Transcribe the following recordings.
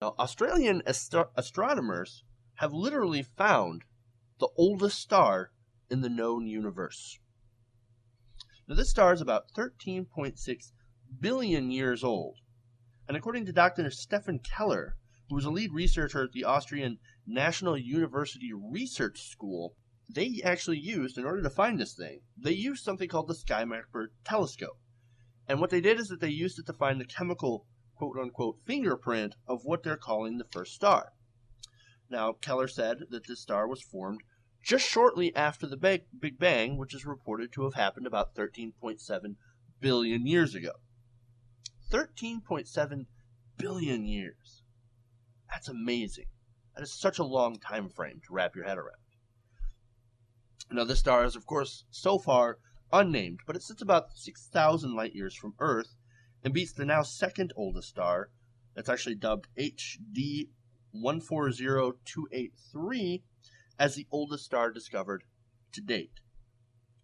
Now, Australian astronomers have literally found the oldest star in the known universe. Now, this star is about 13.6 billion years old, and according to Dr. Stefan Keller, who was a lead researcher at the Austrian National University Research School, they actually used, in order to find this thing, they used something called the SkyMapper telescope. And what they did is that they used it to find the chemical quote-unquote fingerprint of what they're calling the first star. Now, Keller said that this star was formed just shortly after the Big Bang, which is reported to have happened about 13.7 billion years ago. 13.7 billion years. That's amazing. That is such a long time frame to wrap your head around. Now, this star is, of course, so far unnamed, but it sits about 6,000 light years from Earth and beats the now second oldest star, that's actually dubbed HD 140283, as the oldest star discovered to date.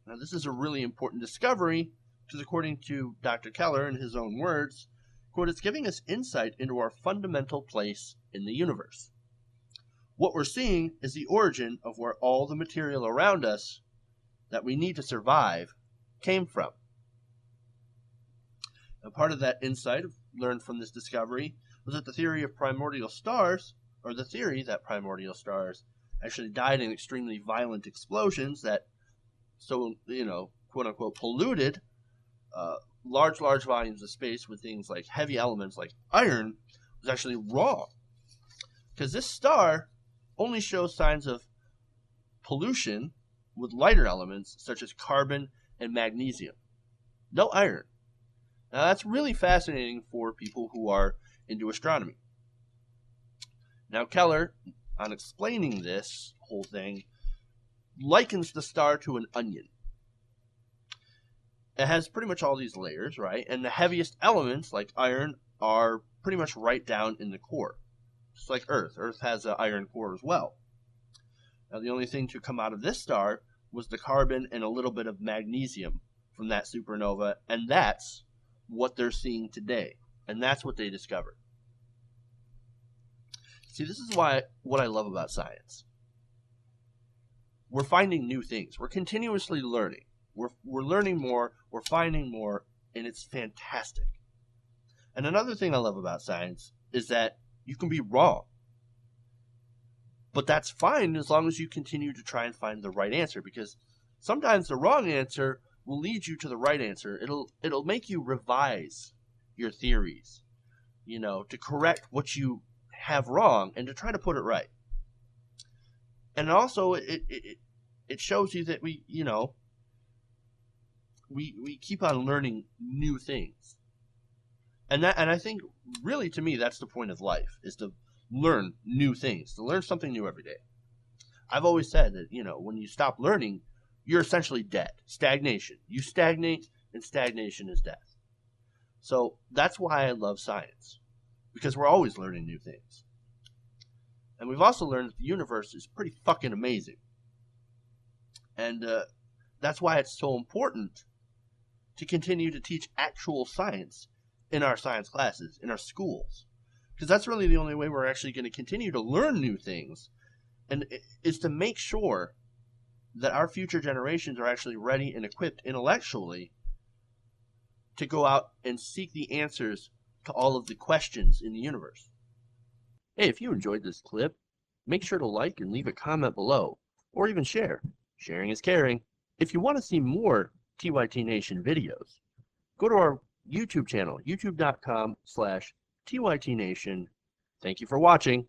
Now, this is a really important discovery because, according to Dr. Keller, in his own words, quote, it's giving us insight into our fundamental place in the universe. What we're seeing is the origin of where all the material around us that we need to survive came from. Now, part of that insight learned from this discovery was that the theory of primordial stars, or the theory that primordial stars actually died in extremely violent explosions that, quote-unquote, polluted large volumes of space with things like heavy elements like iron, was actually wrong. Because this star only shows signs of pollution with lighter elements such as carbon and magnesium. No iron. Now, that's really fascinating for people who are into astronomy. Now, Keller, on explaining this whole thing, likens the star to an onion. It has pretty much all these layers, right? And the heaviest elements, like iron, are pretty much right down in the core. Just like Earth. Earth has an iron core as well. Now, the only thing to come out of this star was the carbon and a little bit of magnesium from that supernova, and that's what they're seeing today. And that's what they discovered. See, this is what I love about science. We're finding new things. We're continuously learning. We're learning more, we're finding more, and it's fantastic. And another thing I love about science is that you can be wrong. But that's fine as long as you continue to try and find the right answer, because sometimes the wrong answer will lead you to the right answer. It'll make you revise your theories, to correct what you have wrong and to try to put it right. And also it shows you that we keep on learning new things. And I think really, to me, that's the point of life, is to learn new things, to learn something new every day. I've always said that, when you stop learning, you're essentially dead. Stagnation. You stagnate, and stagnation is death. So that's why I love science, because we're always learning new things. And we've also learned that the universe is pretty fucking amazing. And that's why it's so important to continue to teach actual science in our science classes, in our schools. Because that's really the only way we're actually going to continue to learn new things, and is to make sure that our future generations are actually ready and equipped intellectually to go out and seek the answers to all of the questions in the universe. Hey, if you enjoyed this clip, make sure to like and leave a comment below, or even share. Sharing is caring. If you want to see more TYT Nation videos, go to our YouTube channel, youtube.com/TYT Nation. Thank you for watching.